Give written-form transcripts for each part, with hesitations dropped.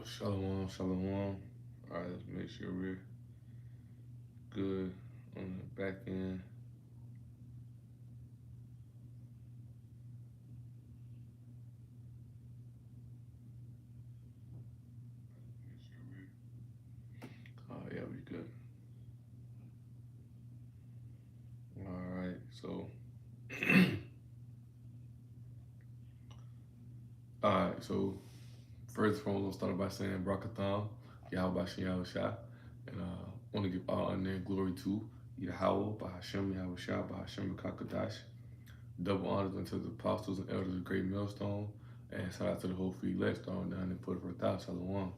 Shalom, shalom. All right, let's make sure we're good on the back end. Yeah, we good. All right, so all right, so first of all, we'll start by saying Brakatham, Yahweh Bashem Yahushua, and want to give all honor and glory to Yahweh, Bahashem Yahushua, Bahashem Kakadash. Double honors unto the apostles and elders of Great Millstone, and shout out to the whole free elect down in Port of Shalom.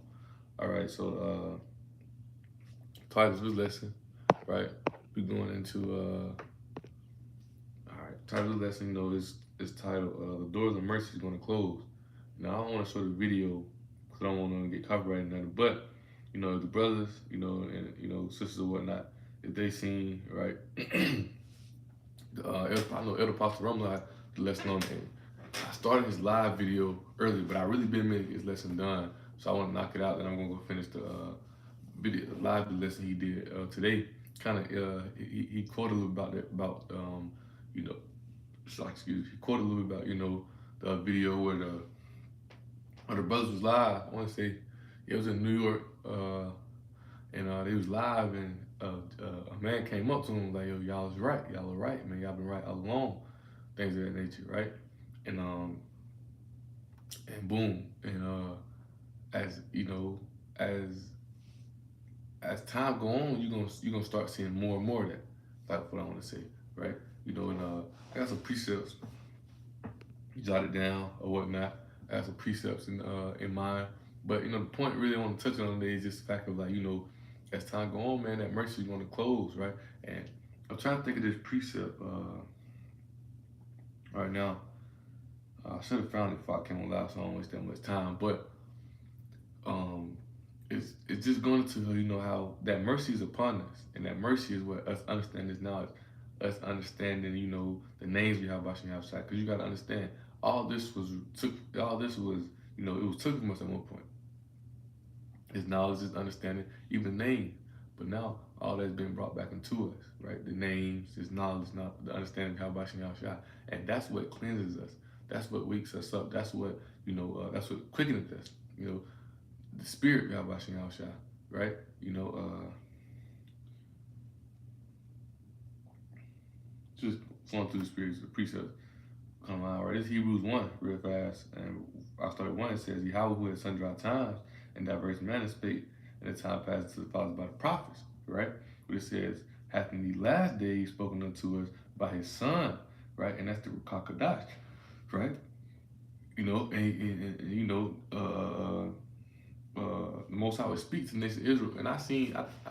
All right, so title of this lesson, right? We're going into all right. Title of the lesson, is titled "The Doors of Mercy is Going to Close." Now, I don't want to show the video because I don't want to get copyrighted, nothing. But the brothers, and sisters or whatnot, if they seen right, I know Elder Pastor Rumline, the lesson on it. I started his live video early, but I really been meaning to get his lesson done, so I want to knock it out. Then I'm gonna go finish the video live lesson he did today. Kind of he quoted a little about that you know he quoted a little about the video where the brothers was live. I want to say it was in New York, and they was live, and a man came up to him like, "Yo, y'all was right. Y'all are right, man. Y'all been right all along." Things of that nature, right? And and boom, and as as time go on, you're gonna start seeing more and more of that. That's what I want to say, right? And I got some precepts, jot it down or whatnot. I got some precepts in mind, but the point really I want to touch on today is just the fact of, like, as time go on, man, that mercy is gonna close, right? And I'm trying to think of this precept right now. I should have found it before I came on live, so I don't waste that much time. But um, it's just going to how that mercy is upon us, and that mercy is what us understand is now. Us understanding, the names we have about outside, because you got to understand all this was took. All this was, it was took from us at one point. His knowledge, his understanding, even the name. But now all that's been brought back into us, right? The names, his knowledge, not the understanding how Bashin Yahshua. And that's what cleanses us. That's what wakes us up. That's what, that's what quickens us. The spirit of Bashin Yahshua, right? Just flowing through the spirits, the precepts come out, right? This Hebrews 1 real fast. And I started 1, it says, Yahweh who at sundry times and diverse manners spake in the time past to the fathers by the prophets, right? But it says, hath in the last days spoken unto us by his son, right? And that's the Kakadash, right? The Most High would speak to the nation of Israel. And I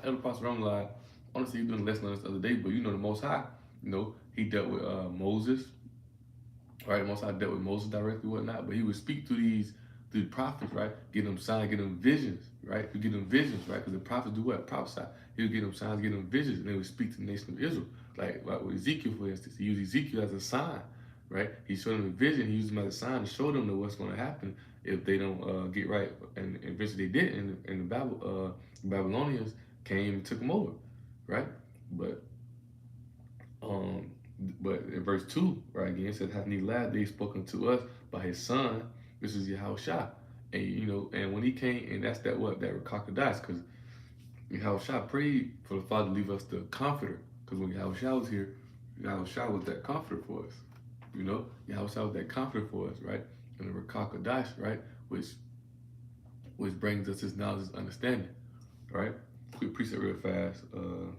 Elder Pastor Ramlai, honestly, he doing a lesson on this the other day, but the Most High, he dealt with Moses, right? Most High dealt with Moses directly, whatnot, but he would speak to these prophets, right? Get them signs, get them visions, right? He get them visions, right? Because the prophets do what? Prophesy. He would get them signs, get them visions, and they would speak to the nation of Israel. Like with Ezekiel, for instance, he used Ezekiel as a sign, right? He showed them a vision, he used them as a sign to show them that what's going to happen if they don't get right. And eventually they did, and the Babylonians came and took them over, right? But um, but in verse 2, right, again, it says, hath he last day spoken to us by his son, this is Yahushua. And and when he came, and that's that Rakakadash, because Yahushua prayed for the Father to leave us the comforter. Because when Yahushua was here, Yahushua was that comforter for us. Yahushua was that comforter for us, right? And the Rakakadash, right, which brings us his knowledge, his understanding, right? Quick precept real fast. 1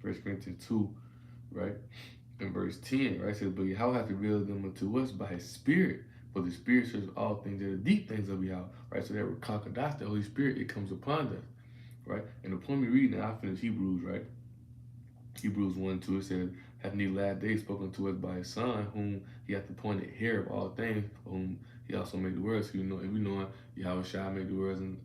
Corinthians 2, right? In verse 10, right, it says, but Yahweh hath revealed them unto us by his spirit, for the spirit searches all things that are deep things of Yahweh, right? So that Rakakadash, the Holy Spirit, it comes upon us, right? And the point we read now, I finished Hebrews, right? Hebrews 1, 2, it says, hath in the last days spoken to us by his son, whom he hath appointed heir of all things, for whom he also made the worlds. So if we know Yahweh Shai made the worlds and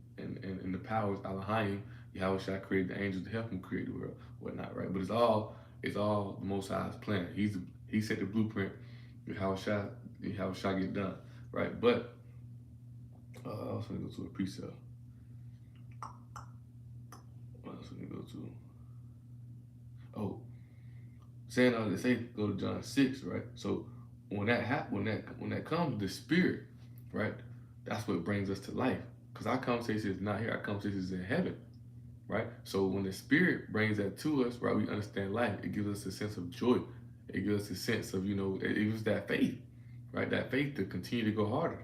the powers, Elohim, Yahweh Shai created the angels to help him create the world, whatnot, right? But it's all the Most High's plan. He set the blueprint. How shall get done, right? But I was going to go to a precept. Let me go to, oh, saying all this, say go to John 6, right? So when that comes, the spirit, right? That's what brings us to life. Because our conversation is not here, our conversation is in heaven, right? So when the spirit brings that to us, right, we understand life. It gives us a sense of joy. It gives us a sense of, it gives us that faith, right? That faith to continue to go harder.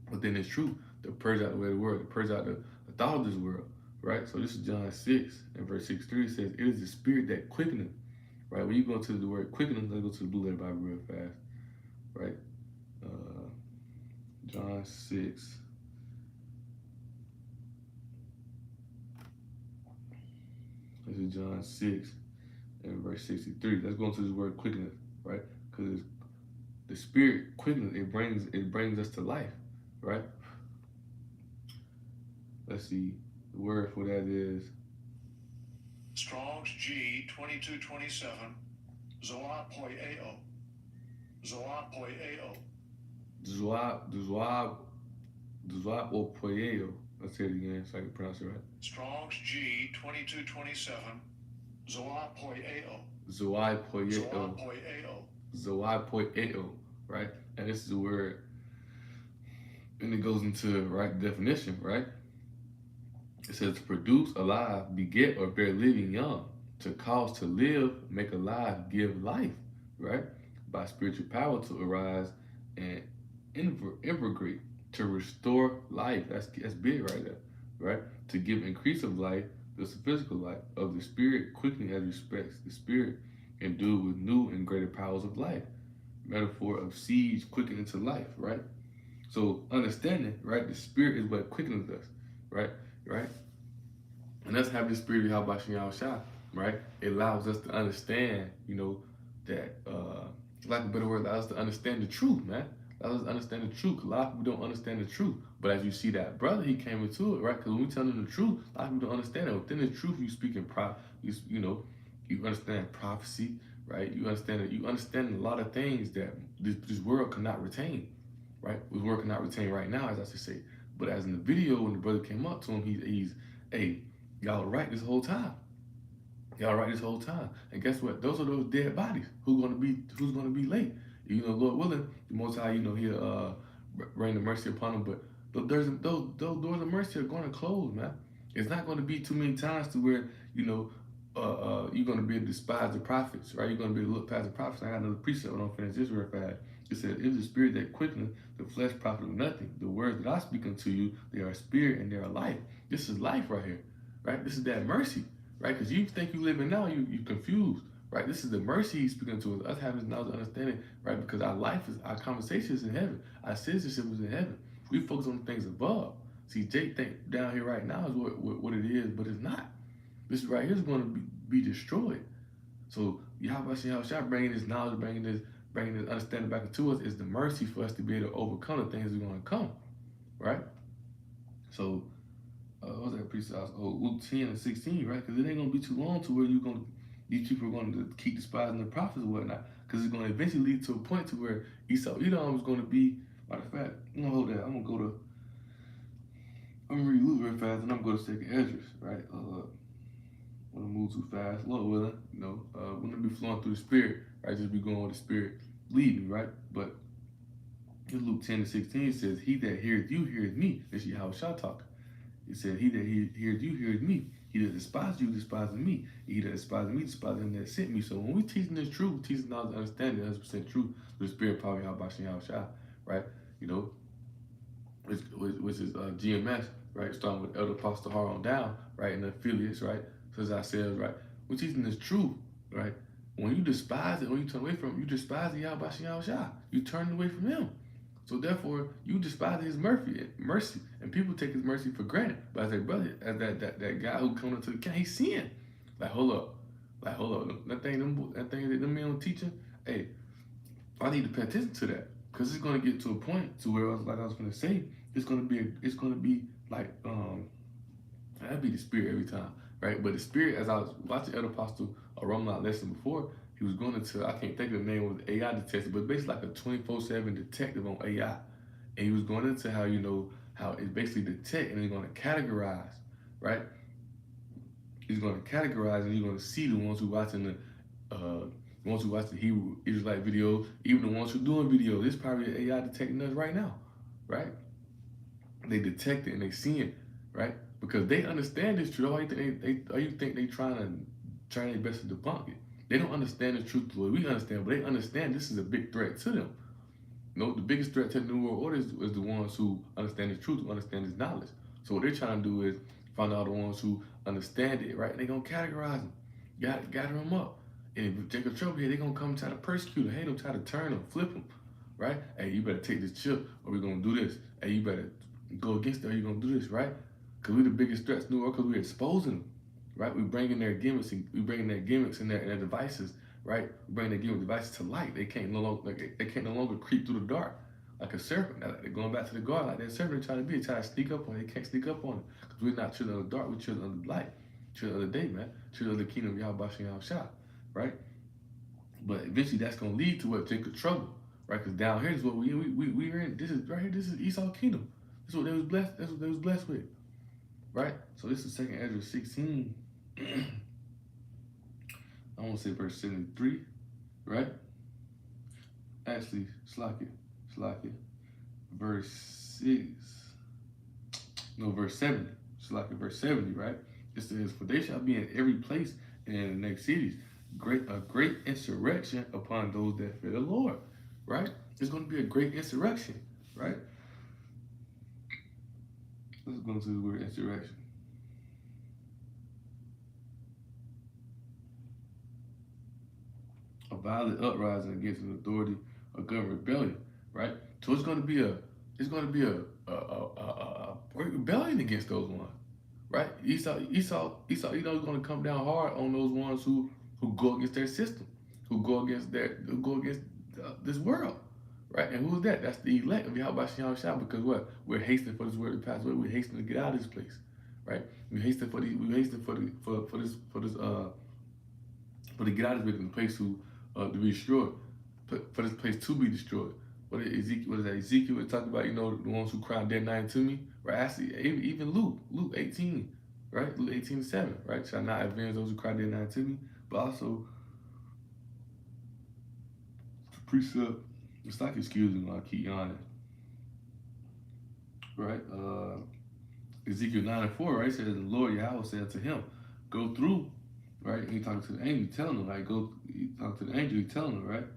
But then it's true, to purge out the way of the world, to purge out the thought of this world, right? So this is John 6 and verse 63. It says, it is the spirit that quickeneth, right? When you go to the word quickeneth, let's go to the Blue Letter Bible real fast, right? John 6. This is John 6 and verse 63. Let's go into this word quickeneth, right? Because the spirit quickeneth, it brings us to life, right? Let's see. The word for that is Strong's G 2227. Zoapoieo. Zoapoieo. Zoapoieo. Let's say it again so I can pronounce it right. Strong's G 2227. Zoapoieo. Zoapoieo. Zoapoieo. Right? And this is the word, and it goes into right definition, right? It says to produce, alive, beget, or bear living young, to cause to live, make alive, give life, right? By spiritual power to arise and invigorate, to restore life. That's big right there, right? To give increase of life, this physical life, of the spirit, quickening as respects the spirit, endued with new and greater powers of life. Metaphor of seeds quickened into life, right? So understanding, right, the spirit is what quickens us, right? Right? And that's having the spirit of Yahweh, right? It allows us to understand, that, like a better word, allows us to understand the truth, man. Allows us to understand the truth. A lot of people don't understand the truth. But as you see that brother, he came into it, right? Because when we tell them the truth, a lot of people don't understand it. Within the truth, you speak in you understand prophecy, right? You understand a lot of things that this world cannot retain, right? This world cannot retain right now, as I should say. But as in the video, when the brother came up to him, he's hey, y'all right this whole time. Y'all right this whole time. And guess what? Those are those dead bodies. Who's gonna be late? Lord willing, the Most High, he'll rain the mercy upon them. But those doors of mercy are gonna close, man. It's not gonna be too many times to where you're gonna be able to despise the prophets, right? You're gonna be able to look past the prophets. I got another precept when I'm finished this real fast. It says, "It is the spirit that quickeneth, the flesh profiteth nothing. The words that I speak unto you, they are spirit and they are life." This is life right here, right? This is that mercy, right? Because you think you living now, you confused, right? This is the mercy he's speaking to us having knowledge, understanding, right? Because our conversation is in heaven, our citizenship is in heaven. We focus on things above. See, Jake think down here right now is what it is, but it's not. This right here is going to be destroyed. So Yahweh bringing this knowledge, bringing this understanding back into us is the mercy for us to be able to overcome the things that are going to come, right? So, what was that precept? Oh, Luke 10 and 16, right? Because it ain't going to be too long to where these people are going to keep despising the prophets and whatnot, because it's going to eventually lead to a point to where Edom is going to be, matter of fact, I'm going to hold that. I'm going to read Luke real fast, and I'm going to go to 2nd Esdras, right? I'm going to move too fast, Lord willing, we're going to be flowing through the spirit, right? Just be going with the spirit lead me, right? But in Luke 10 and 16 says, "He that heareth you heareth me." This is Yahweh talking. It said, "He that heareth you heareth me. He that despises you despises me. He that despises me despises him that sent me." So when we teaching this truth, teaching knowledge, understanding 100% truth, the spirit power Yahweh, right? Which is GMS, right? Starting with Elder Apostle Har on down, right? And the affiliates, right? So as ourselves, right? We're teaching this truth, right? When you despise it, when you turn away from him, you despise the Yahweh. You turn away from him. So therefore, you despise his mercy, and people take his mercy for granted. But as a brother, as that guy who coming into the camp, he's seeing. Hold up. That thing that them men teaching, hey, I need to pay attention to that. Because it's gonna get to a point to where I was gonna say, it's gonna be like that'd be the spirit every time. Right, but the spirit, as I was watching Elder Apostle Romulot lesson before, he was going into, I can't think of the name of the AI detector, but basically like a 24/7 detective on AI. And he was going into how it basically detect and he's going to categorize, right? He's going to categorize, and you're going to see the ones who watching the ones who watch the Hebrew Israelite videos, even the ones who doing videos. It's probably an AI detecting us right now, right? They detect it and they see it, right? Because they understand this truth. Or you think they trying their best to debunk it? They don't understand the truth the way we understand, but they understand this is a big threat to them. You know, the biggest threat to the New World Order is the ones who understand the truth, who understand this knowledge. So what they're trying to do is find out the ones who understand it, right? And they're gonna categorize them, gather them up. And if Jacob Trouble here, they're gonna come try to persecute them, hate them, try to turn them, flip them, right? Hey, you better take this chip, or we're gonna do this. Hey, you better go against it, or you're gonna do this, right? Because we're the biggest threats to the New World, because we're exposing them, right? We're bringing their gimmicks, and their devices, right? We're bringing their gimmick devices to light. They can't no longer creep through the dark like a serpent. They're going back to the garden like that serpent trying to be. They try to sneak up on it. They can't sneak up on it because we're not children of the dark. We're children of the light, children of the day, man. Children of the kingdom of Yahweh Shah, right? But eventually that's gonna lead to what Jacob trouble, right? Because down here is what we're in. This is right here. This is Esau's kingdom. This is what they was blessed. That's what they was blessed with, right? So this is 2nd Ezra 16. I want to say verse 73, right? Actually, Slack it. Verse 6. No, verse 70. Slack it, verse 70, right? It says, "For they shall be in every place and in the next cities, a great insurrection upon those that fear the Lord," right? It's going to be a great insurrection, right? Let's go to the word insurrection. A violent uprising against an authority or government rebellion, right? So it's going to be a great rebellion against those ones, right? Esau, is going to come down hard on those ones who go against their system, who go against this world, right? And who's that? That's the elect of Yahweh Shah, because what? We're hastening for this word to pass away. We're hastening to get out of this place, right? We hasten for to get out of this place to be destroyed, for this place to be destroyed. What is that? Ezekiel was talking about, the ones who cry dead night to me, right? Actually, even Luke 18, right? Luke 18:7, right? Shall not avenge those who cry dead night to me, but also the precept. It's like, excuse me, I keep yawning, right? Ezekiel 9:4, right? It says, "The Lord Yahweh said to him, go through," right? He talking to the angel, telling him, like, he talking to the angel, he telling him, right?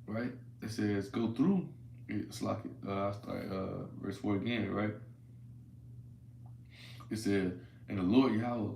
Right? It says, "Go through." It's like, I start verse 4 again, right? It says, and the Lord Yahweh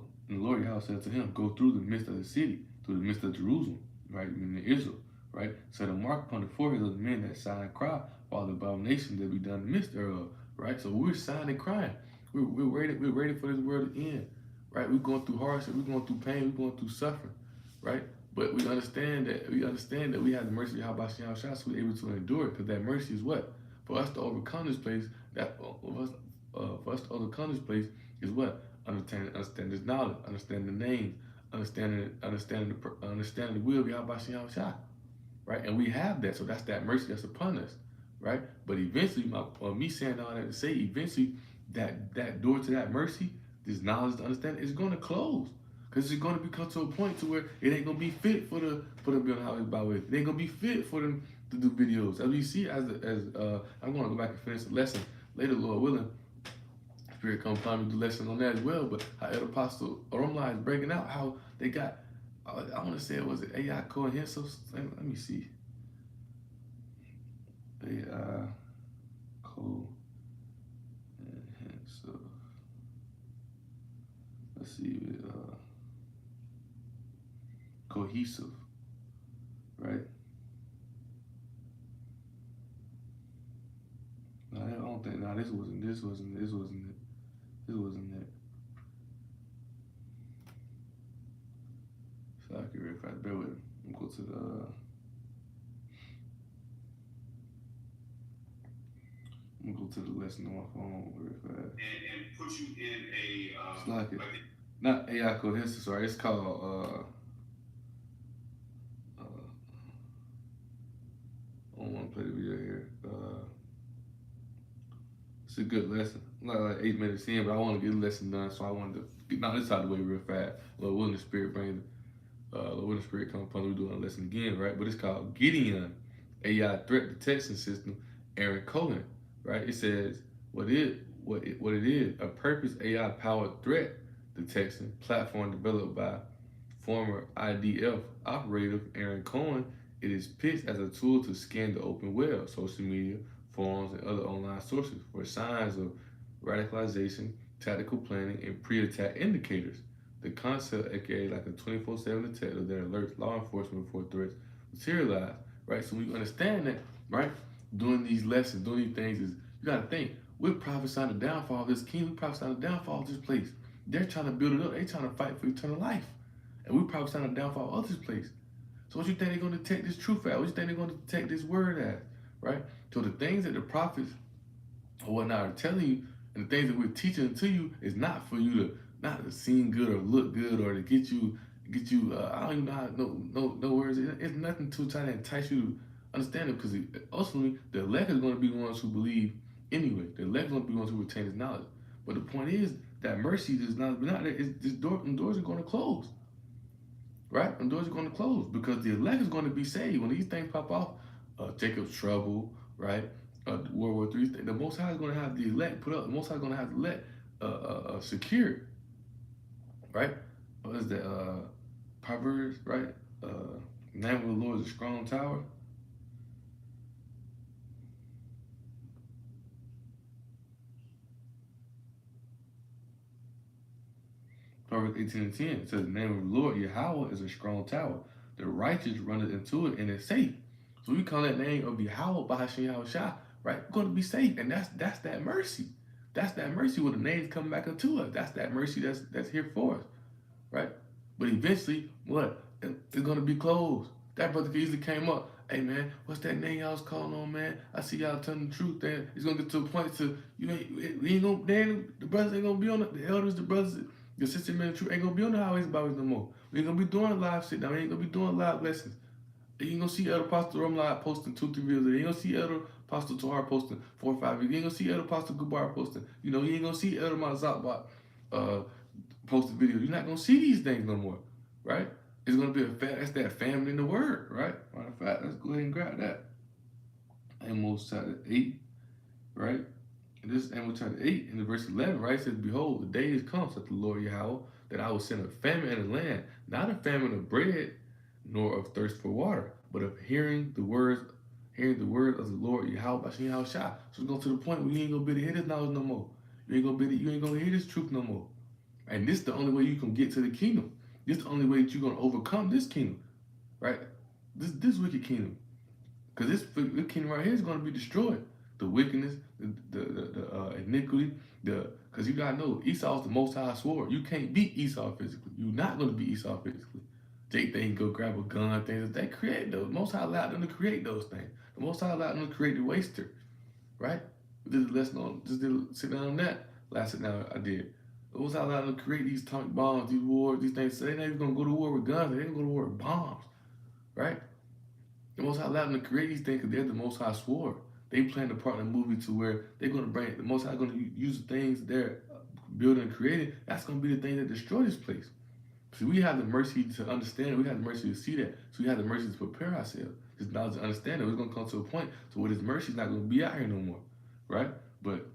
said to him, "Go through the midst of the city, through the midst of Jerusalem," right? In Israel, right? "Set a mark upon the foreheads of the men that sigh and cry for all the abominations that be done in the midst thereof," right? So we're sighing and crying. We're ready for this world to end, right? We're going through hardship, we're going through pain, we're going through suffering, right? But we understand that we have the mercy of Yahweh Shah, so we're able to endure it, because that mercy is what? For us to overcome this place, for us to overcome this place is what? Understand this knowledge, understand the names, understanding the will of Yahweh Shah, right? And we have that, so that's that mercy that's upon us, right? But eventually, me saying all that to say, eventually, that door to that mercy, this knowledge, to understand, is going to close. Because it's going to become to a point to where it ain't going to be fit for them building houses by way. It ain't going to be fit for them to do videos. As we see, I'm going to go back and finish the lesson later, Lord willing. Spirit come find me the lesson on that as well. But how El Apostle Oromla is breaking out how they got, I want to say it was AI cohensive. Let me see. AI cohensive. Let's see. Cohesive, right? No, I don't think. No, this wasn't it. So I can very fast. Bear with me. I'm going to the. I'm gonna go to the lesson on my phone very fast. And put you in a. It's like it. Not AI cohesive. Sorry, it's called. I don't want to play the video here. It's a good lesson. Not like 8 minutes in, but I want to get the lesson done, so I wanted to get this out of the way real fast. Lord willing, the Spirit brings Lord willing, the Spirit come upon. We're doing a lesson again, right? But it's called Gideon AI Threat Detection System. Aaron Cohen, right? It says what it is a purpose AI powered threat detection platform developed by former IDF operative Aaron Cohen. It is pitched as a tool to scan the open web, social media, forums, and other online sources for signs of radicalization, tactical planning, and pre-attack indicators. The concept, aka like a 24/7 detector that alerts law enforcement before threats materialize, right? So when you understand that, right, doing these lessons, doing these things is, you gotta think, we're prophesying the downfall of this king, we're prophesying the downfall of this place. They're trying to build it up, they're trying to fight for eternal life. And we're prophesying the downfall of this place. So what you think they're gonna detect this truth at? What you think they're gonna detect this word at? Right? So the things that the prophets or whatnot are telling you, and the things that we're teaching to you, is not for you to not to seem good or look good or to get you I don't even know how no words. It's nothing to try to entice you to understand it, because ultimately the elect is going to be the ones who believe anyway. The elect is going to be the ones who retain his knowledge. But the point is that mercy does not be not there. Doors are going to close. Right? And doors are going to close because the elect is going to be saved. When these things pop off, Jacob's trouble, right? World War III, the Most High is going to have the elect put up. The Most High is going to have the elect secured, right? What is that? Proverbs, right? Name of the Lord is a strong tower. Proverbs 18:10 says, the name of the Lord, Yahweh, is a strong tower. The righteous runneth into it and is safe. So we call that name of Yahweh, Bahashim Yahweh Shah, right? We're going to be safe. And that's that mercy. That's that mercy when the names come back unto us. That's that mercy that's here for us, right? But eventually, what? It's going to be closed. That brother easily came up. Hey, man, what's that name y'all was calling on, man? I see y'all telling the truth, man. It's going to get to a point to, you ain't going to, the brothers ain't going to be on it. The elders, the brothers, the sister man, the truth ain't going to be on the highways and byways no more. We ain't going to be doing live sit down. We ain't going to be doing live lessons. You ain't going to see Elder Pastor Rumlive posting 2-3 videos. You ain't going to see Elder Pastor Tahar posting 4 or 5 videos. You ain't going to see Elder Pastor Gubar posting. You ain't going to see Elder Mazatbot posting videos. You're not going to see these things no more, right? It's going to be that's that family in the word, right? Matter of fact, let's go ahead and grab that. Amos chapter 8, right? And this is Amos chapter 8 in the verse 11, right? It says, behold, the day is come, said the Lord Yahweh, that I will send a famine in the land, not a famine of bread, nor of thirst for water, but of hearing the words of the Lord Yahweh Bashem Yahweh Shah. So it's going to the point where you ain't going to be able to hear this knowledge no more. You ain't going to hear this truth no more. And this is the only way you can get to the kingdom. This is the only way that you're going to overcome this kingdom, right? This wicked kingdom. Because this kingdom right here is going to be destroyed. The wickedness, the iniquity, because you got to know, Esau's the Most High sword. You can't beat Esau physically. You're not going to beat Esau physically. They can go grab a gun, things. They create those. Most High allowed them to create those things. The Most High allowed them to create the waster, right? We did a lesson on, just did sit down on that. Last sit down I did. The Most High allowed them to create these atomic bombs, these wars, these things. So they're not even going to go to war with guns. They're going to go to war with bombs, right? The Most High allowed them to create these things because they're the Most High sword. They playing the part in the movie to where they're going to bring, the Most High going to use the things they're building and creating. That's going to be the thing that destroy this place. So we have the mercy to understand. We have the mercy to see that. So we have the mercy to prepare ourselves. This knowledge to understand that we're going to come to a point to where this mercy is not going to be out here no more, right? But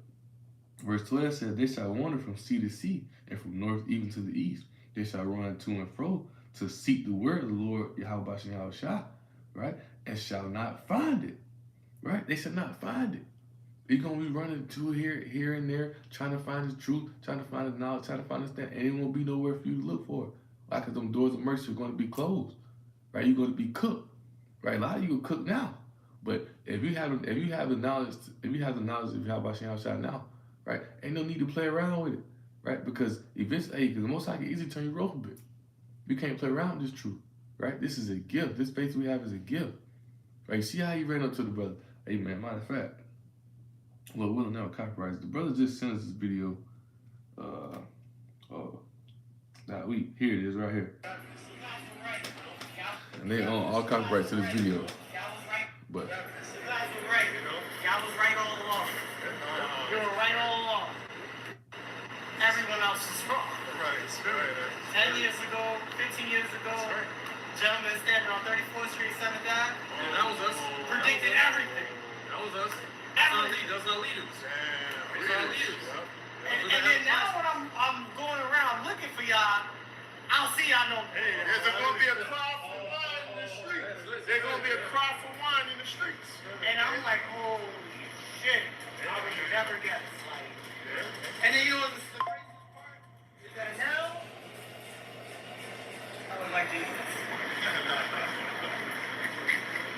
verse 12 says, they shall wander from sea to sea and from north even to the east. They shall run to and fro to seek the word of the Lord Yahweh Bashem Yahweh Shah, right? And shall not find it, right? They shall not find it. You're going to be running to here and there, trying to find the truth, trying to find the knowledge, trying to find the stand, and it won't be nowhere for you to look for it. Like, because them doors of mercy are going to be closed, right? You're going to be cooked, right? A lot of you are cooked now, but if you have the knowledge of Yahweh Bashem Yahweh Shah now, right? Ain't no need to play around with it, right? Because eventually, because the Most High can easily turn you rough a bit. You can't play around with this truth, right? This is a gift. This faith we have is a gift, right? You see how he ran up to the brother. Hey, man, matter of fact, well, we'll never copyright. The brother just sent us this video. Here it is right here. And they own all copyrights to this video. But y'all was right all along. You were right Those are leaders. Those are leaders. And then now when I'm going around looking for y'all, I don't see y'all no more. Hey, there's going to be a cry for wine in the streets. There's going to be a cry for wine in the streets. And I'm like, holy shit. I would never guess. Like, and then you know the craziest part is that now I look like Jesus.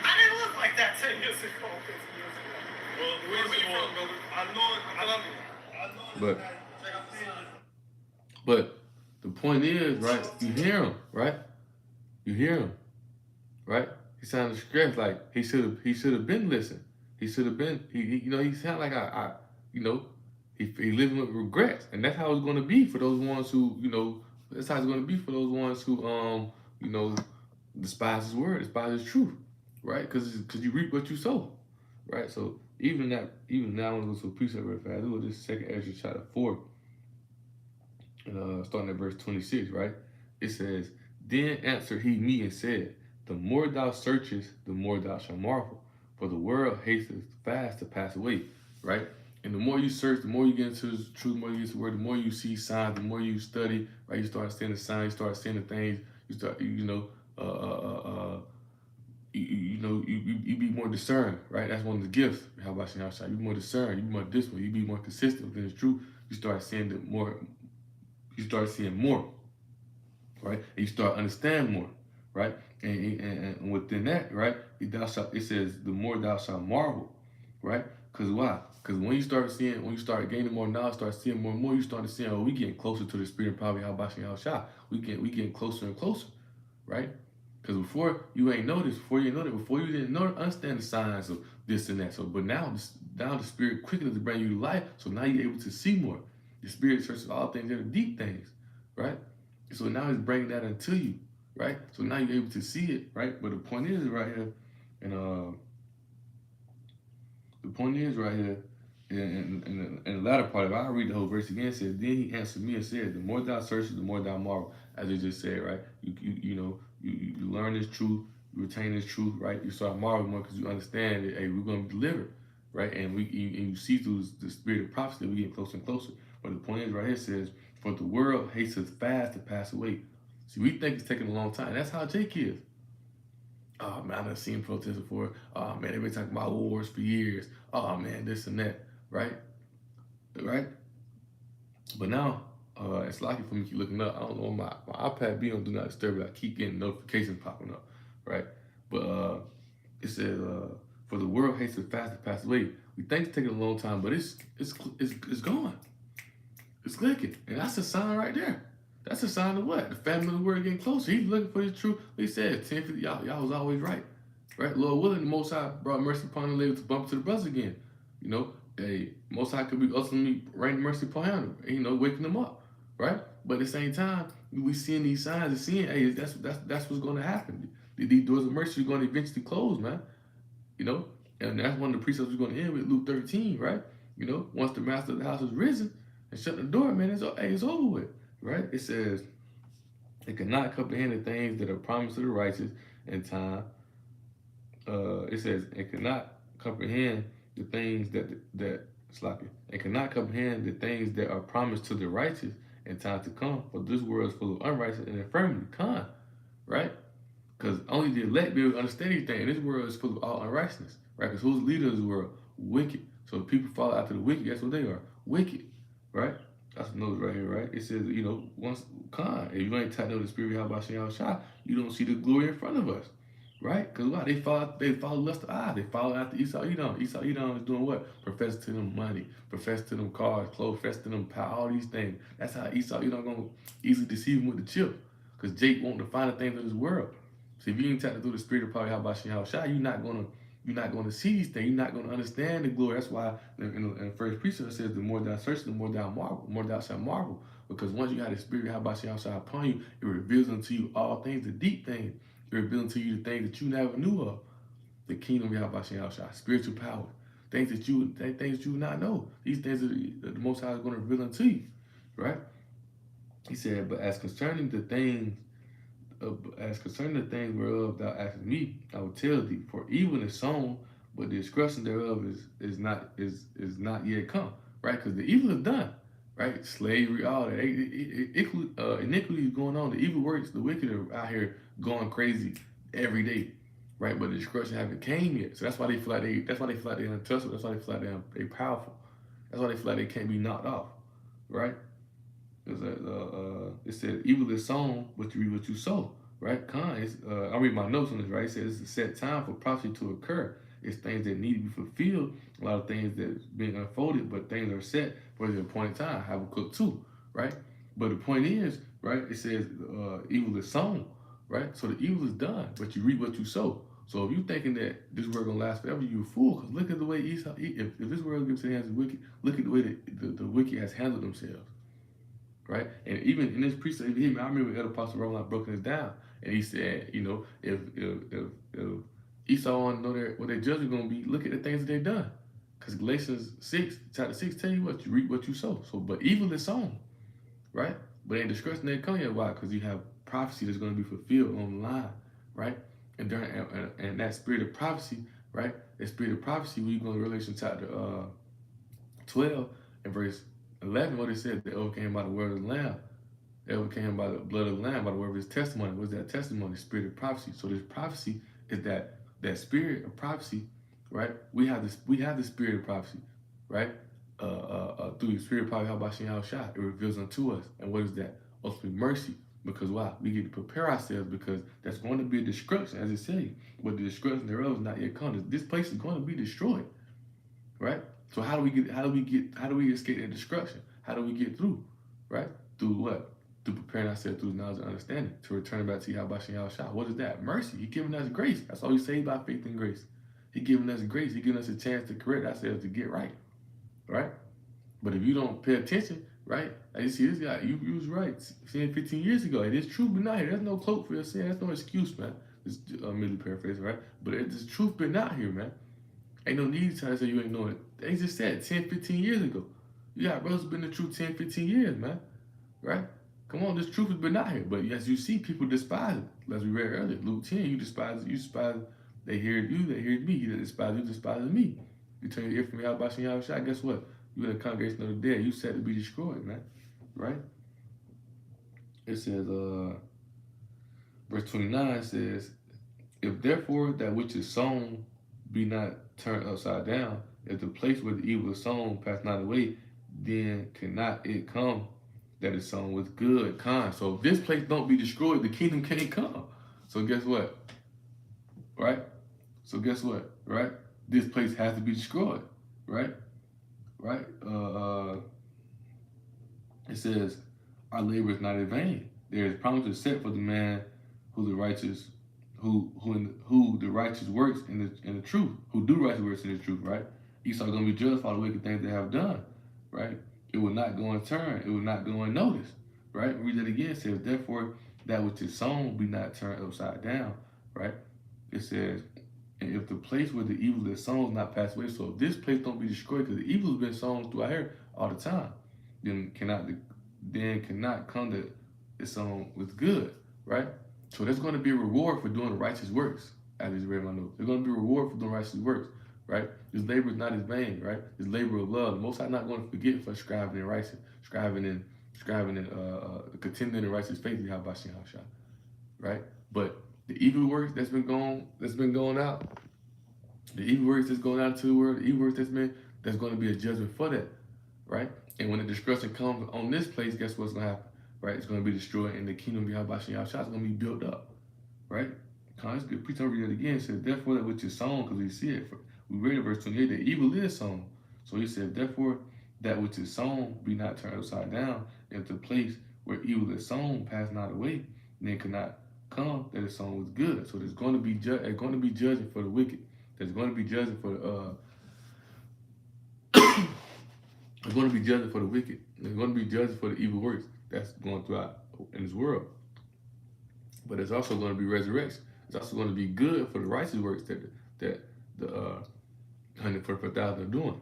I didn't look like that 10 years ago, 15 years ago. Well, where you from, brother? I know But but the point is, right? You hear him, right? You hear him, right? He sounded stressed, like he should have been listening. He should have been. He sounded like he living with regrets, and that's how it's going to be for those ones who, that's how it's going to be for those ones who, despise his word, despise his truth, right? Because you reap what you sow, right? So even now, I want to go to a precept real fast. Look at this second Ezra chapter 4, and starting at verse 26, right? It says, "Then answered he me and said, The more thou searchest, the more thou shalt marvel. For the world hasteth fast to pass away," right? And the more you search, the more you get into the truth, the more you get into the word, the more you see signs, the more you study, right? You start seeing the signs, you start seeing the things, you start, you be more discerned, right? That's one of the gifts. How about you? You be more discerned, you be more disciplined, you be more consistent within the truth. You start seeing more, right? And you start understanding more, right? And within that, right, it says, the more thou shalt marvel, right? Because why? Because when you start gaining more knowledge, start seeing more and more, you start to see, we getting closer to the spirit of power. How about you? We getting closer and closer, right? Because before you ain't noticed, before you didn't understand the signs of this and that. So, but now the spirit quickens to bring you to life. So now you're able to see more. The spirit searches all things that are deep things, right? So now he's bringing that into you, right? So now you're able to see it, right? But the point is right here, and in the latter part of it, I'll read the whole verse again. It says, "Then he answered me and said, The more thou searchest, the more thou marvel." As I just said, right? You learn this truth, you retain this truth, right? You start marveling more because you understand that, hey, we're going to be delivered, right? And you see through the spirit of prophecy that we get closer and closer. But the point is right here, it says, "For the world hasteth fast to pass away." See, we think it's taking a long time. That's how Jake is. Oh man, I've seen protests before. Oh man, they've been talking about wars for years. Oh man, this and that, right? Right? But now, it's lucky for me to keep looking up. I don't know, my iPad be on Do Not Disturb, but I keep getting notifications popping up, right? But it says, "For the world hasteth fast to pass away." We think it's taking a long time, but it's going. It's clicking. And that's a sign right there. That's a sign of what? The family of the word getting closer. He's looking for the truth. He said, 10, 50, y'all was always right. Right? Lord willing, the Most High brought mercy upon the lady to bump to the brothers again. Hey, Most High could be ultimately rain mercy upon him, waking them up. Right? But at the same time, we seeing these signs and seeing, hey, that's what's going to happen. These doors of mercy are going to eventually close, man. And that's one of the precepts we're going to end with, Luke 13, right? Once the master of the house is risen and shut the door, man, it's over with. Right? It says, "It cannot comprehend the things that are promised to the righteous in time." It says, "It cannot comprehend the things it cannot comprehend the things that are promised to the righteous in time to come. For this world is full of unrighteousness and infirmity." Right? Because only the elect be able to understand these things. And this world is full of all unrighteousness, right? Because who's the leader of this world? Wicked. So if people follow after the wicked, guess what they are? Wicked, right? That's a note right here, right? It says, once if you ain't tapped into the spirit, how about SIGH&CRY, you don't see the glory in front of us, right? Because why? They follow lust of eye. They follow after Esau Edom. Esau Edom is doing what? Profess to them money, profess to them cars, clothes, profess to them power, all these things. That's how Esau Edom gonna easily deceive him with the chip. Because Jake won't define the things of this world. So if you ain't tapped into the spirit of power, how about SIGH&CRY, you're not gonna see these things. You're not gonna understand the glory. That's why in the first precept it says, "The more thou search, the more thou marvel, the more thou shalt marvel." Because once you have the spirit, how about SIGH&CRY upon you, it reveals unto you all things, the deep things. It reveals unto you the things that you never knew of. The kingdom of how about SIGH&CRY, spiritual power, things that you would not know. These things are the Most High is going to reveal unto you, right? He said, "But as concerning the things whereof thou askest me, I will tell thee. For even is sown but the destruction thereof is not yet come, right? Because the evil is done, right? Slavery, all that, iniquity is going on. The evil works, the wicked are out here going crazy every day, right? But the destruction haven't came yet, so that's why they feel like they're untouchable. That's why they feel like they're powerful. That's why they feel like they can't be knocked off, right? It said, evil is sown, but you reap what you sow, right? I'll read my notes on this, right? It says, it's a set time for prophecy to occur. It's things that need to be fulfilled, a lot of things that's being unfolded, but things are set for the appointed time. Habakkuk 2, right? But the point is, right, it says, evil is sown, right? So the evil is done, but you reap what you sow. So if you're thinking that this world gonna last forever, you're a fool. Because look at the way Esau, if this world gives to the hands of the wicked, look at the way the wicked has handled themselves. Right? And even in this precept, I remember Elder Pastor Roland broken this down. And he said, if Esau want to know what their judgment going to be, look at the things that they've done. Because Galatians 6, chapter 6, tell you what, you reap what you sow. So, but evil is sown, right? But ain't discretion they come yet. Why? Because you have prophecy that's going to be fulfilled on the line, right? And that spirit of prophecy, right? That spirit of prophecy, when you go to Revelation chapter 12 and verse 11, what it said, they overcame by the word of the Lamb. They overcame by the blood of the Lamb, by the word of his testimony. What's that testimony? Spirit of prophecy. So this prophecy is that spirit of prophecy, right? We have the spirit of prophecy, right? Through the spirit of prophecy, how about SIGH&CRY? It reveals unto us. And what is that? Ultimately mercy. Because why? We get to prepare ourselves, because that's going to be a destruction, as it says. But the destruction thereof is not yet come. This place is going to be destroyed, right? So how do we escape that destruction? How do we get through? Right? Through what? Through preparing ourselves through knowledge and understanding to return back to you. How about SIGH&CRY? What is that? Mercy. He's giving us grace. That's all we say by faith and grace. He's giving us grace. He's giving us a chance to correct ourselves, to get right. Right? But if you don't pay attention, right? Like you see this guy, you was right 10, 15 years ago. It is true, but not here. There's no cloak for your sin. There's no excuse, man. It's merely paraphrasing, right? But it's truth been out here, man. Ain't no need to try to say you ain't know it. They just said 10, 15 years ago. You got brothers been the truth 10, 15 years, man. Right? Come on, this truth has been out here. But as you see, people despise it. As we read earlier, Luke 10, you despise, they heard you, they heard me. You despises me. You turn your ear from me out by SIGH&CRY, guess what? You in the congregation of the dead. You set to be destroyed, man. Right? It says, verse 29 says, if therefore that which is sown be not turned upside down, if the place where the evil is sown pass not away, then cannot it come that is sown with good, kind. So if this place don't be destroyed, the kingdom can't come. So guess what? Right? So guess what? Right? This place has to be destroyed. Right? Right? It says, our labor is not in vain. There is promises set for the man who the righteous works in the truth, who do righteous works in the truth, right? Esau gonna be judged for all the wicked things they have done, right? It will not go unturn, it will not go unnoticed, right? Read that again. It says, therefore, that which is sown be not turned upside down, right? It says, and if the place where the evil is sown is not passed away, so if this place don't be destroyed, because the evil has been sown through our hair all the time, then cannot come that it's sown with good, right? So there's going to be a reward for doing the righteous works, as is read in my notes. There's going to be a reward for doing righteous works, right? This labor is not in vain, right? This labor of love. The Most High not going to forget for striving and righteous, striving and contending in righteous faith. How about SIGH&CRY, right? But the evil works that's been going out, the evil works that's going out to the world, the evil works there's going to be a judgment for that, right? And when the destruction comes on this place, guess what's going to happen? Right, it's going to be destroyed, and the kingdom of SIGH&CRY is going to be built up, right? It's good. Please don't read it again. It says, therefore, that which is sown, because we see it. We read in verse 28 that evil is sown. So he said, therefore, that which is sown be not turned upside down. If the place where evil is sown pass not away, then cannot come that is sown with good. So there's going to be judging for the wicked. There's going to be judging for the there's going to be judging for the wicked. There's going to be judging for the evil works that's going throughout in this world. But it's also going to be resurrection. It's also going to be good for the righteous works that the 144,000 are doing,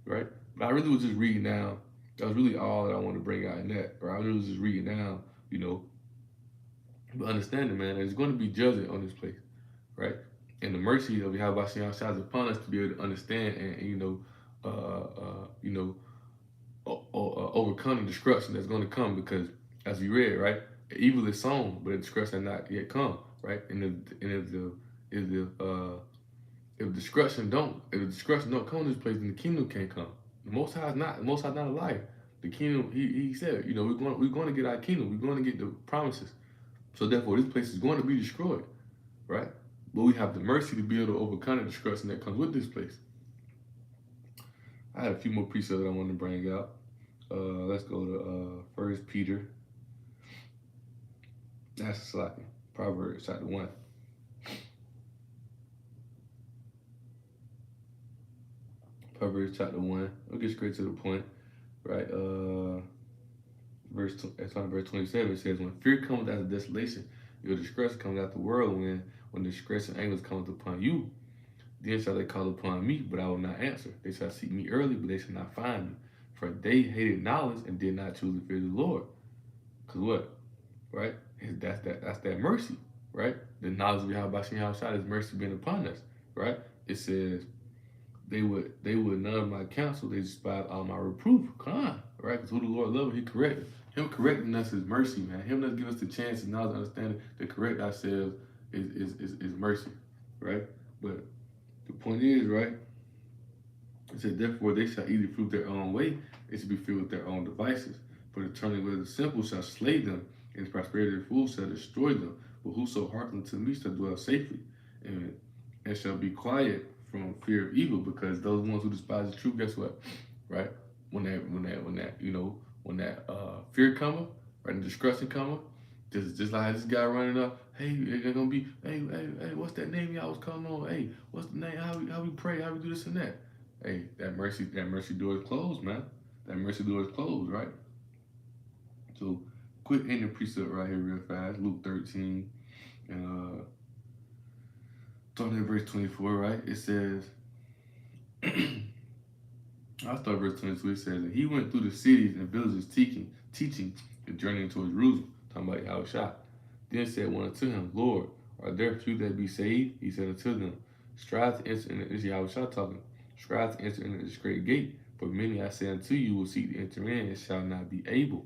right? But I really was just reading down. That was really all that I wanted to bring out in that. Or I really was just reading down, But understanding, man, there's going to be judgment on this place, right? And the mercy of Yahweh Shem is upon us to be able to understand and overcome the destruction that's going to come, because as we read, right, evil is sown, but the destruction has not yet come, right? If destruction don't come to this place, then the kingdom can't come. The Most High is not alive. The kingdom, he said, we're going to get our kingdom. We're going to get the promises. So therefore, this place is going to be destroyed, right? But we have the mercy to be able to overcome the destruction that comes with this place. I had a few more precepts that I wanted to bring out. Let's go to 1 Peter. That's SIGH&CRY. Proverbs chapter 1. Proverbs chapter 1. We'll get straight to the point, right? Verse 27, it says, when fear cometh as a desolation, your distress comes out the whirlwind, when distress and anguish cometh upon you. Then shall they call upon me, but I will not answer. They shall seek me early, but they shall not find me. For they hated knowledge and did not choose to fear the Lord. Because what? Right? That's that mercy, right? The knowledge of Yahweh is mercy being upon us, right? It says, they would none of my counsel, they despised all my reproof. Come on, right? Because who the Lord loved, he corrected. Him correcting us is mercy, man. Him not giving us the chance and knowledge and understanding to correct ourselves is mercy, right? But the point is, right? It said, therefore they shall eat the fruit their own way, they shall be filled with their own devices. For the turning away of the simple shall slay them, and the prosperity of the fools shall destroy them. But whoso hearkeneth to me shall dwell safely, and shall be quiet from fear of evil, because those ones who despise the truth, guess what? Right? When that fear cometh, right, and destruction cometh, just like this guy running up, hey, they're gonna be, hey, what's that name y'all was calling on? Hey, what's the name? How we pray? How we do this and that? Hey, that mercy door is closed, man. That mercy door is closed, right? So, quick ending precept right here, real fast. Luke 13 and starting at verse 24, right? It says, I'll start verse 22. It says, and he went through the cities and villages teaching and journeying towards Jerusalem. Talking about Yahushua. Then said one unto him, Lord, are there few that be saved? He said unto them, strive to enter in. This is Yahushua talking. Strive to enter into this great gate. For many, I say unto you, will seek to enter in and shall not be able.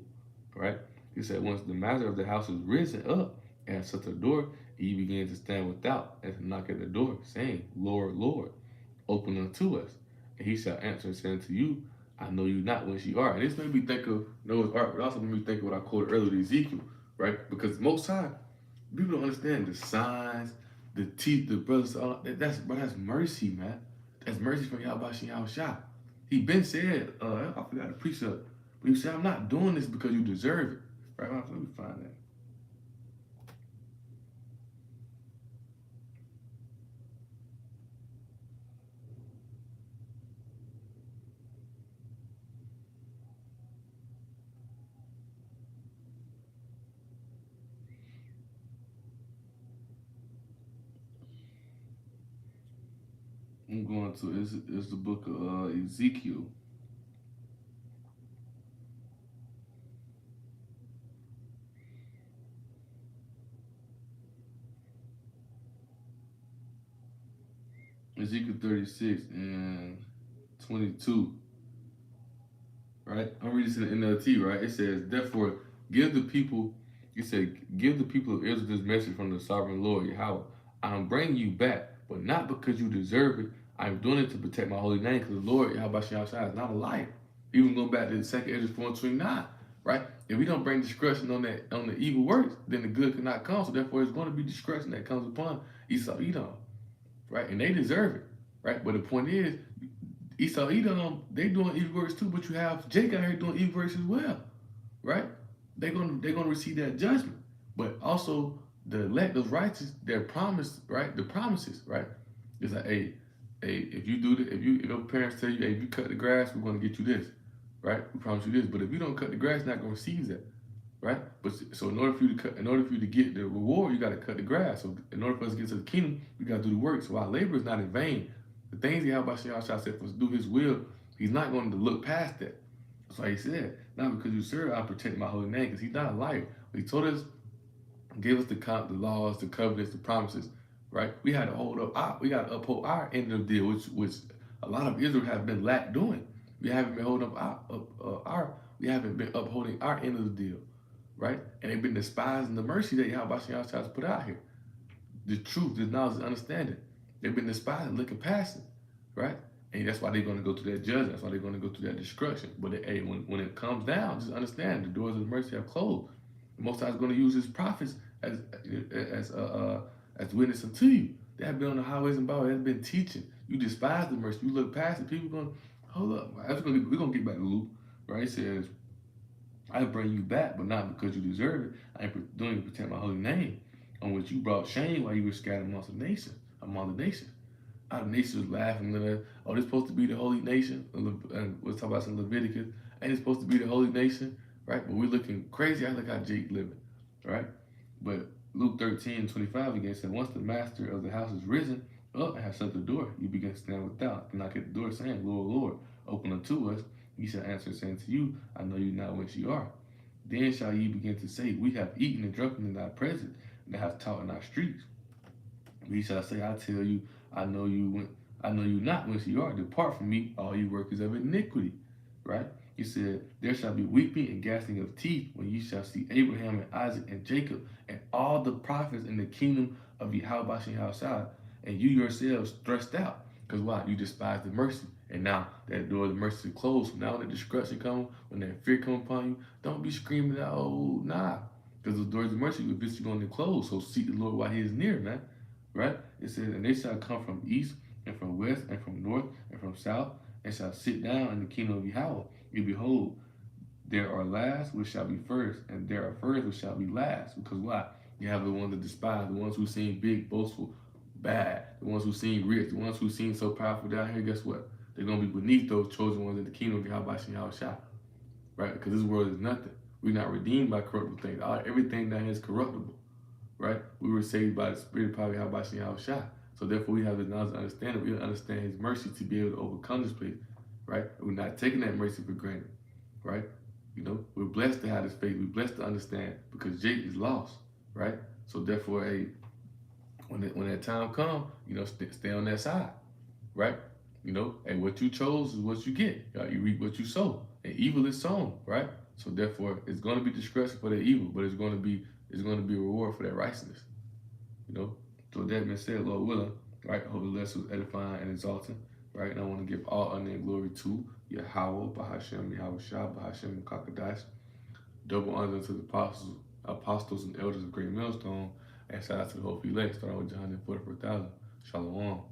Right? He said, once the master of the house is risen up and shut the door, he began to stand without and to knock at the door, saying, Lord, Lord, open unto us. And he shall answer and say unto you, I know you not whence you are. And this made me think of Noah's Ark, but also made me think of what I quoted earlier to Ezekiel, right? Because most time, people don't understand the signs, the teeth, the brothers, that's mercy, man. That's mercy from Yahweh Shah. He been said, I forgot the precept, but he said, I'm not doing this because you deserve it. Right? Let me find that. I'm going to, it's the book of Ezekiel. Ezekiel 36 and 22. Right? I'm reading this in the NLT, right? It says, therefore, give the people of Israel this message from the sovereign Lord, Yahweh. I'm bringing you back, but not because you deserve it. I'm doing it to protect my holy name, because the Lord, Yahweh is not a liar. Even going back to the 2nd Ezra 4:29, right? If we don't bring discretion on the evil works, then the good cannot come. So therefore, it's going to be discretion that comes upon Esau, Edom, right? And they deserve it, right? But the point is, Esau, Edom, they doing evil works too, but you have Jacob out here doing evil works as well, right? They're gonna receive that judgment. But also the elect, those righteous, they're promised, right? The promises, right? It's like, hey, if you do if your parents tell you, hey, if you cut the grass, we're gonna get you this, right? We promise you this. But if you don't cut the grass, you're not gonna receive that, right? But so in order for you to get the reward, you gotta cut the grass. So in order for us to get to the kingdom, we gotta do the work. So our labor is not in vain. The things Yahweh said for us to do his will, he's not going to look past that. That's why he said, not because you serve, I protect my holy name, because he's not a liar. But he told us, gave us the laws, the covenants, the promises, right? We had to we got to uphold our end of the deal, which a lot of Israel have been lack doing. We haven't been holding we haven't been upholding our end of the deal, right? And they've been despising the mercy that Yahweh Hashem has put out here. The truth, the knowledge, the understanding. They've been despising, looking past it, right? And that's why they're going to go through that judgment. That's why they're going to go through that destruction. But hey, when it comes down, just understand the doors of mercy have closed. The Most High is going to use His prophets as witness unto you. They have been on the highways and byways. They have been teaching. You despise the mercy. You look past it. People going, hold up. We're going to get back to Luke, right? It says, I bring you back, but not because you deserve it. I ain't doing it to protect my holy name, on which you brought shame while you were scattered amongst the nation, among the nations. All the nations was laughing, oh, this supposed to be the holy nation. And we'll talk about some Leviticus. Ain't it supposed to be the holy nation, right? But we're looking crazy. I look how Jake living, right? But Luke 13:25 again said, once the master of the house is risen up and has shut the door, you begin to stand without and knock at the door, saying, Lord, Lord, open unto us. Ye shall answer, saying to you, I know you not whence you are. Then shall ye begin to say, we have eaten and drunken in thy presence, and have taught in our streets. Ye shall say, I tell you, I know you not whence you are. Depart from me, all you workers of iniquity. Right? He said, there shall be weeping and gnashing of teeth when you shall see Abraham and Isaac and Jacob and all the prophets in the kingdom of Yahweh Shai, and you yourselves thrust out. Because why? You despise the mercy. And now that door of the mercy is closed. So now when the destruction comes, when that fear comes upon you, don't be screaming out, oh, nah. Because the doors of mercy will eventually going to close. So seek the Lord while He is near, man. Right? It says, and they shall come from east and from west and from north and from south and shall sit down in the kingdom of Yahweh. And behold, there are last which shall be first, and there are first which shall be last. Because why? You have the ones that despise, the ones who seem big, boastful, bad, the ones who seem rich, the ones who seem so powerful down here. Guess what? They're going to be beneath those chosen ones in the kingdom of Yahweh Shai. Right? Because this world is nothing. We're not redeemed by corruptible things. Everything down here is corruptible. Right? We were saved by the Spirit of power Yahweh Shai. So therefore we have the knowledge and understanding. We understand His mercy to be able to overcome this place. Right? We're not taking that mercy for granted. Right? You know, we're blessed to have this faith. We're blessed to understand because Jake is lost. Right? So therefore, hey, when that time comes, you know, stay on that side. Right? You know, and what you chose is what you get. You reap what you sow. And evil is sown, right? So therefore, it's going to be discretion for the evil, but it's going to be a reward for that righteousness. You know. So with that being said, Lord willing, right? I hope the lesson was edifying and exalting, right? And I want to give all honor and glory to Yahweh, Bahashem, Yahweh Shah, Bahashem, Kakadash. Double honor to the apostles and elders of Great Millstone, and shout out to the whole elect, starting with John and 44,000. Shalom.